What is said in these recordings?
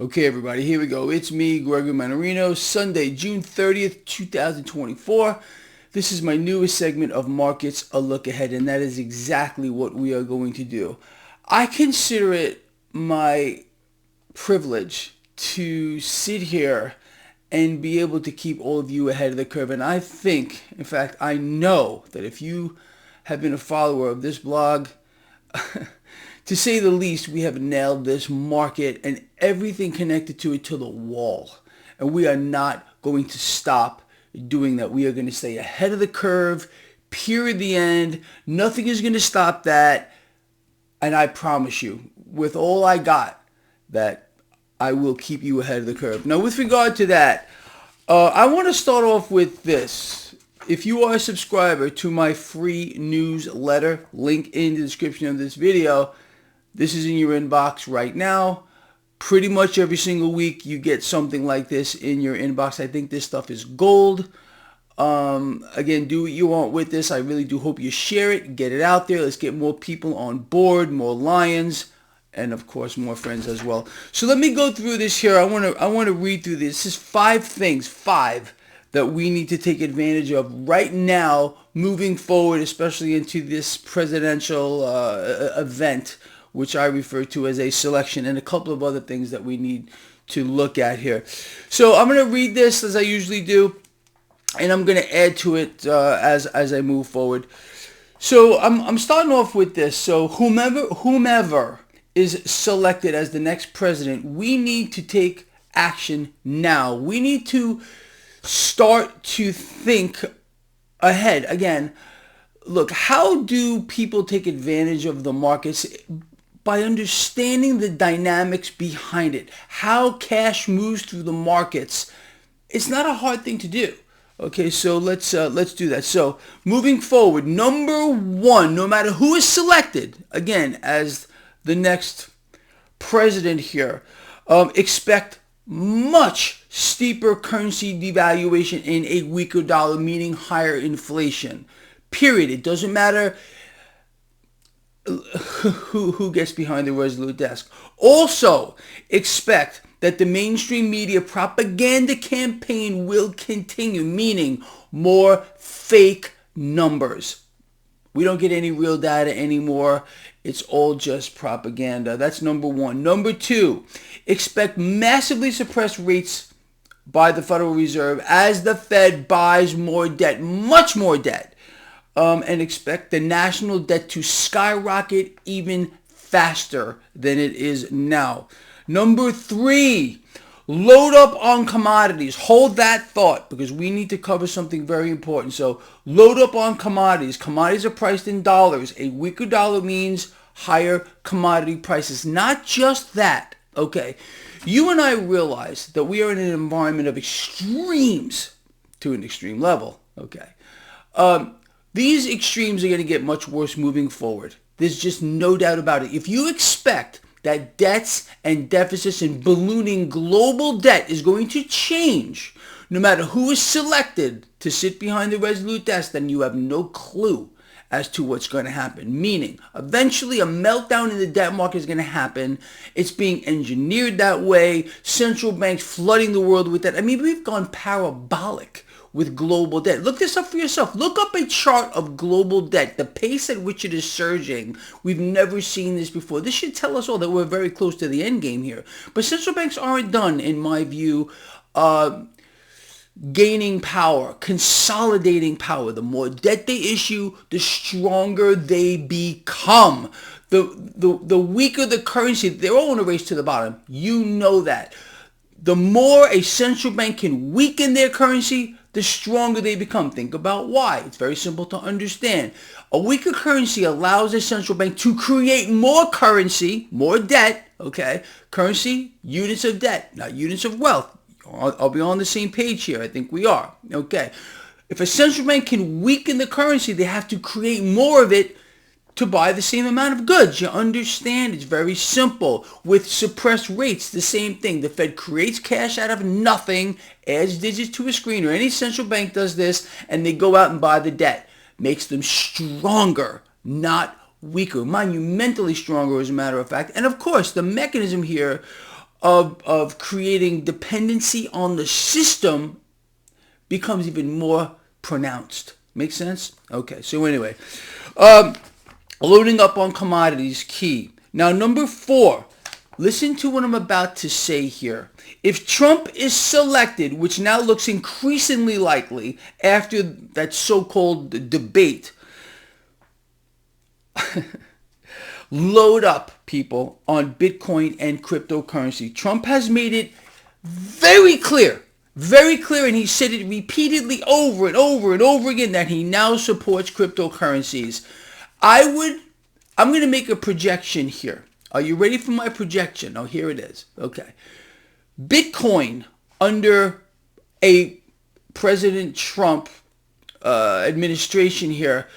Okay, everybody, here we go. It's me, Gregory Mannarino, Sunday, June 30th, 2024. This is my newest segment of Markets, a Look Ahead, and that is exactly what we are going to do. I consider it my privilege to sit here and be able to keep all of you ahead of the curve. And I think, in fact, I know that if you have been a follower of this blog, to say the least, we have nailed this market and everything connected to it to the wall. And we are not going to stop doing that. We are going to stay ahead of the curve, period, the end. Nothing is going to stop that. And I promise you, with all I got, that I will keep you ahead of the curve. Now, with regard to that, I want to start off with this. If you are a subscriber to my free newsletter, link in the description of this video, this is in your inbox right now. Pretty much every single week you get something like this in your inbox. I think this stuff is gold. Again, do what you want with this. I really do hope you share it, get it out there. Let's get more people on board, more lions, and of course more friends as well. So let me go through this here. I want to read through this. This is five that we need to take advantage of right now, moving forward, especially into this presidential event, which I refer to as a selection, and a couple of other things that we need to look at here. So I'm going to read this as I usually do, and I'm going to add to it as I move forward. So I'm starting off with this. So whomever is selected as the next president, we need to take action now. We need to start to think ahead. Again, look, how do people take advantage of the markets? By understanding the dynamics behind it, how cash moves through the markets. It's not a hard thing to do. Okay, so let's do that. So moving forward, number one, no matter who is selected, again, as the next president here, expect much steeper currency devaluation in a weaker dollar, meaning higher inflation. Period. It doesn't matter who gets behind the Resolute desk. Also, expect that the mainstream media propaganda campaign will continue, meaning more fake numbers. We don't get any real data anymore. It's all just propaganda. That's number one. Number two, expect massively suppressed rates by the Federal Reserve as the Fed buys more debt, much more debt, and expect the national debt to skyrocket even faster than it is now. Number three, load up on commodities. Hold that thought because we need to cover something very important. So load up on commodities. Commodities are priced in dollars. A weaker dollar means higher commodity prices. Not just that. Okay. You and I realize that we are in an environment of extremes to an extreme level. Okay. These extremes are going to get much worse moving forward. There's just no doubt about it. If you expect that debts and deficits and ballooning global debt is going to change no matter who is selected to sit behind the Resolute desk, then you have no clue as to what's going to happen. Meaning, eventually a meltdown in the debt market is going to happen. It's being engineered that way. Central banks flooding the world with debt. I mean, we've gone parabolic with global debt. Look this up for yourself. Look up a chart of global debt, the pace at which it is surging. We've never seen this before. This should tell us all that we're very close to the end game here. But central banks aren't done, in my view, gaining power, consolidating power. The more debt they issue, the stronger they become. The weaker the currency, they're all in a race to the bottom. You know that. The more a central bank can weaken their currency, the stronger they become. Think about why. It's very simple to understand. A weaker currency allows a central bank to create more currency, more debt, okay? Currency, units of debt, not units of wealth. I'll be on the same page here. I think we are, okay? If a central bank can weaken the currency, they have to create more of it to buy the same amount of goods. You understand? It's very simple. With suppressed rates, the same thing. The Fed creates cash out of nothing, adds digits to a screen, or any central bank does this, and they go out and buy the debt. Makes them stronger, not weaker. Monumentally stronger, as a matter of fact. And of course, the mechanism here of creating dependency on the system becomes even more pronounced. Make sense? Okay, so anyway, loading up on commodities, key. Now, number 4, listen to what I'm about to say here. If Trump is selected, which now looks increasingly likely after that so-called debate, load up, people, on Bitcoin and cryptocurrency. Trump has made it very clear, and he said it repeatedly over and over and over again that he now supports cryptocurrencies. I'm going to make a projection here. Are you ready for my projection? Oh, here it is. Okay. Bitcoin under a President Trump administration here,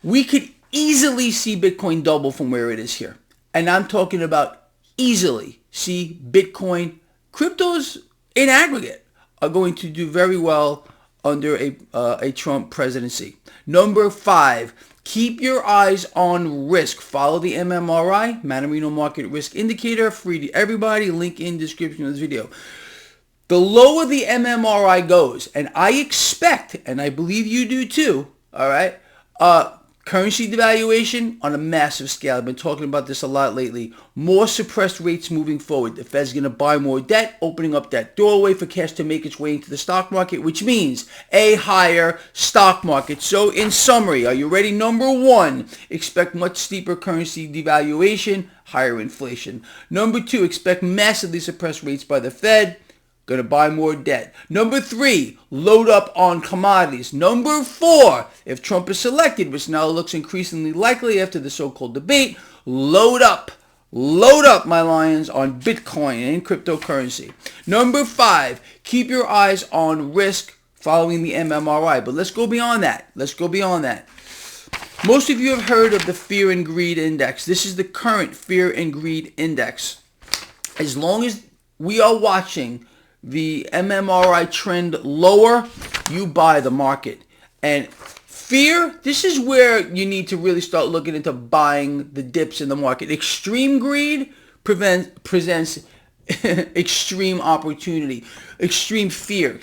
we could easily see Bitcoin double from where it is here. And I'm talking about easily see Bitcoin. Cryptos in aggregate are going to do very well under a Trump presidency. Number 5, keep your eyes on risk. Follow the MMRI, Mannarino Market Risk Indicator, free to everybody. Link in description of this video. The lower the MMRI goes, and I expect, and I believe you do too, all right, currency devaluation on a massive scale. I've been talking about this a lot lately. More suppressed rates moving forward. The Fed's going to buy more debt, opening up that doorway for cash to make its way into the stock market, which means a higher stock market. So in summary, are you ready? Number 1, expect much steeper currency devaluation, higher inflation. Number 2, expect massively suppressed rates by the Fed. Going to buy more debt. Number 3, load up on commodities. Number 4, if Trump is selected, which now looks increasingly likely after the so-called debate, load up, my lions, on Bitcoin and cryptocurrency. Number 5, keep your eyes on risk following the MMRI. But let's go beyond that. Most of you have heard of the Fear and Greed Index. This is the current Fear and Greed Index. As long as we are watching the MMRI trend lower, you buy the market. And fear, this is where you need to really start looking into buying the dips in the market. Extreme greed presents extreme opportunity. Extreme fear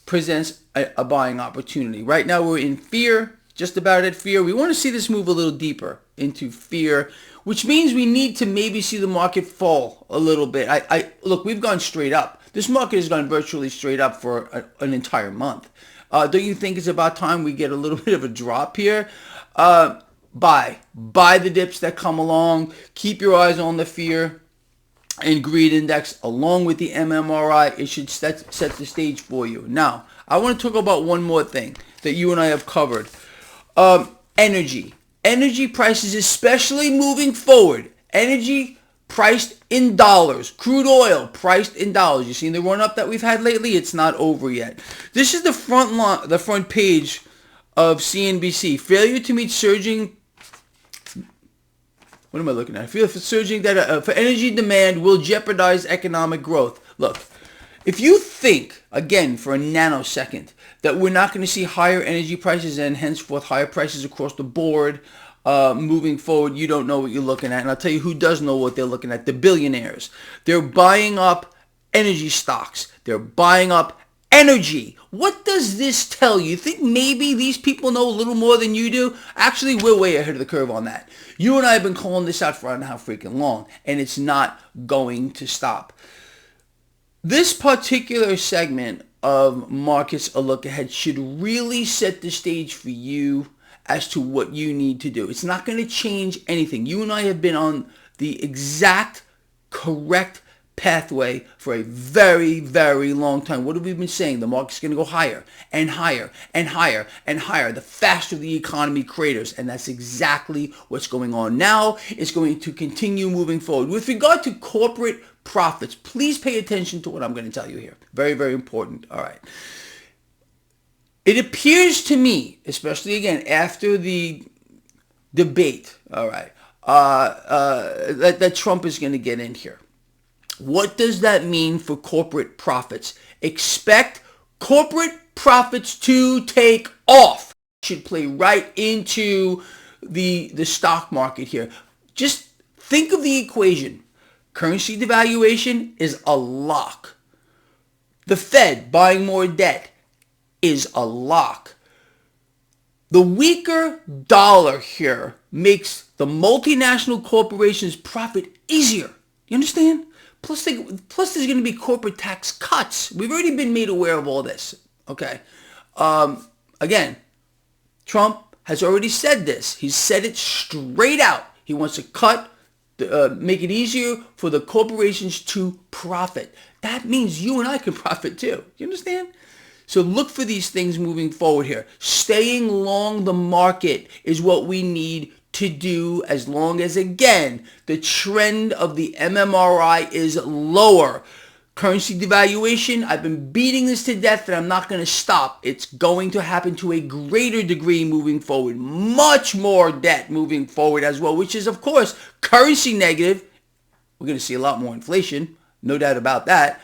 presents a buying opportunity. Right now we're in fear, just about at fear. We want to see this move a little deeper into fear, which means we need to maybe see the market fall a little bit. Look, we've gone straight up. This market has gone virtually straight up for an entire month. Don't you think it's about time we get a little bit of a drop here? Buy the dips that come along. Keep your eyes on the fear and greed index along with the MMRI. It should set the stage for you. Now, I want to talk about one more thing that you and I have covered. Energy prices, especially moving forward. Energy priced in dollars. Crude oil priced in dollars. You seen the run up that we've had lately? It's not over yet. This is the front page of CNBC. Failure to meet surging. What am I looking at? Surging that for energy demand will jeopardize economic growth. Look, if you think, again, for a nanosecond, that we're not going to see higher energy prices and henceforth higher prices across the board moving forward, you don't know what you're looking at. And I'll tell you who does know what they're looking at. The billionaires. They're buying up energy stocks. They're buying up energy. What does this tell you? You think maybe these people know a little more than you do? Actually, we're way ahead of the curve on that. You and I have been calling this out for I don't know how freaking long, and it's not going to stop. This particular segment of Markets a Look Ahead should really set the stage for you as to what you need to do. It's not going to change anything. You and I have been on the exact correct pathway for a very, very long time. What have we been saying? The market's going to go higher and higher and higher and higher the faster the economy craters. And that's exactly what's going on now. It's going to continue moving forward. With regard to corporate profits, please pay attention to what I'm going to tell you here. Very, very important. All right. It appears to me, especially again after the debate, all right, that Trump is going to get in here. What does that mean for corporate profits? Expect corporate profits to take off. Should play right into the stock market here. Just think of the equation. Currency devaluation is a lock. The Fed buying more debt is a lock. The weaker dollar here makes the multinational corporations' profit easier. You understand? Plus there's going to be corporate tax cuts. We've already been made aware of all this. Okay. Again, Trump has already said this. He's said it straight out. He wants to make it easier for the corporations to profit. That means you and I can profit too. You understand? So look for these things moving forward here. Staying long the market is what we need to do as long as, again, the trend of the MMRI is lower. Currency devaluation, I've been beating this to death and I'm not going to stop. It's going to happen to a greater degree moving forward. Much more debt moving forward as well, which is, of course, currency negative. We're going to see a lot more inflation, no doubt about that.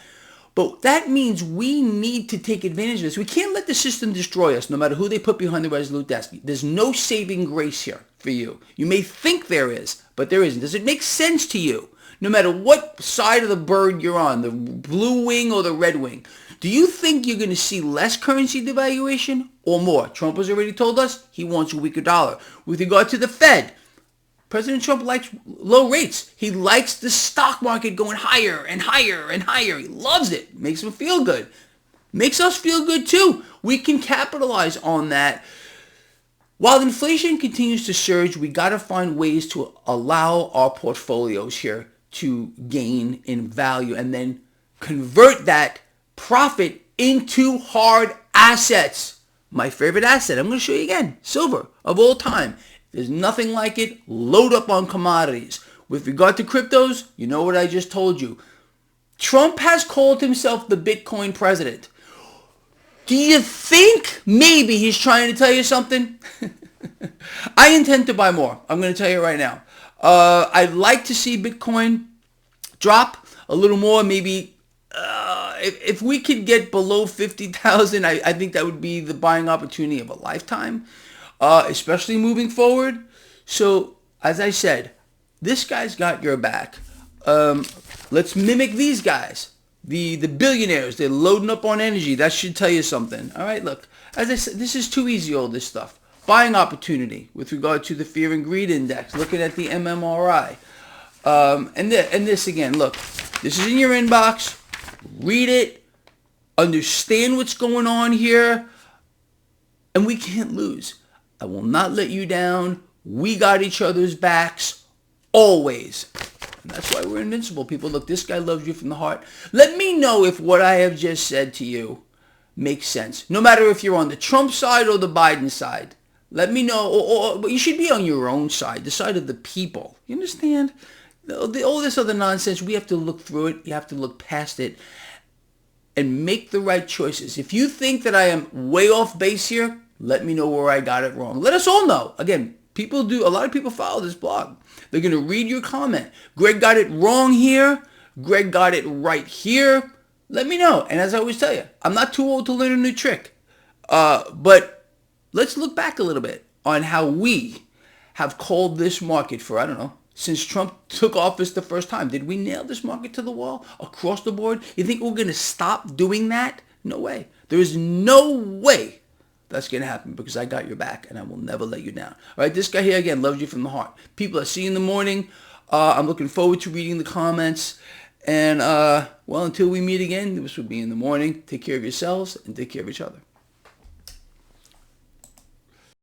But that means we need to take advantage of this. We can't let the system destroy us, no matter who they put behind the resolute desk. There's no saving grace here for you. You may think there is, but there isn't. Does it make sense to you? No matter what side of the bird you're on, the blue wing or the red wing, do you think you're going to see less currency devaluation or more? Trump has already told us he wants a weaker dollar. With regard to the Fed, President Trump likes low rates. He likes the stock market going higher and higher and higher. He loves it. Makes him feel good. Makes us feel good too. We can capitalize on that. While inflation continues to surge, we got to find ways to allow our portfolios here to gain in value and then convert that profit into hard assets. My favorite asset, I'm going to show you again, silver of all time. There's nothing like it. Load up on commodities. With regard to cryptos, you know what I just told you. Trump has called himself the Bitcoin president. Do you think maybe he's trying to tell you something? I intend to buy more. I'm going to tell you right now. I'd like to see Bitcoin drop a little more. Maybe if we could get below 50,000, I think that would be the buying opportunity of a lifetime. Especially moving forward. So, as I said, this guy's got your back. Let's mimic these guys. The billionaires, they're loading up on energy. That should tell you something. All right, look. As I said, this is too easy, all this stuff. Buying opportunity with regard to the fear and greed index. Looking at the MMRI. And this again, look. This is in your inbox. Read it. Understand what's going on here. And we can't lose. I will not let you down. We got each other's backs always. And that's why we're invincible, people. Look, this guy loves you from the heart. Let me know if what I have just said to you makes sense. No matter if you're on the Trump side or the Biden side. Let me know. Or you should be on your own side, the side of the people. You understand? All this other nonsense, we have to look through it. You have to look past it and make the right choices. If you think that I am way off base here, let me know where I got it wrong. Let us all know. Again, a lot of people follow this blog. They're going to read your comment. Greg got it wrong here. Greg got it right here. Let me know. And as I always tell you, I'm not too old to learn a new trick. But let's look back a little bit on how we have called this market for, I don't know, since Trump took office the first time. Did we nail this market to the wall across the board? You think we're going to stop doing that? No way. There is no way that's going to happen because I got your back and I will never let you down. All right, this guy here, again, loves you from the heart. People, I see you in the morning. I'm looking forward to reading the comments. And, well, until we meet again, this will be in the morning. Take care of yourselves and take care of each other.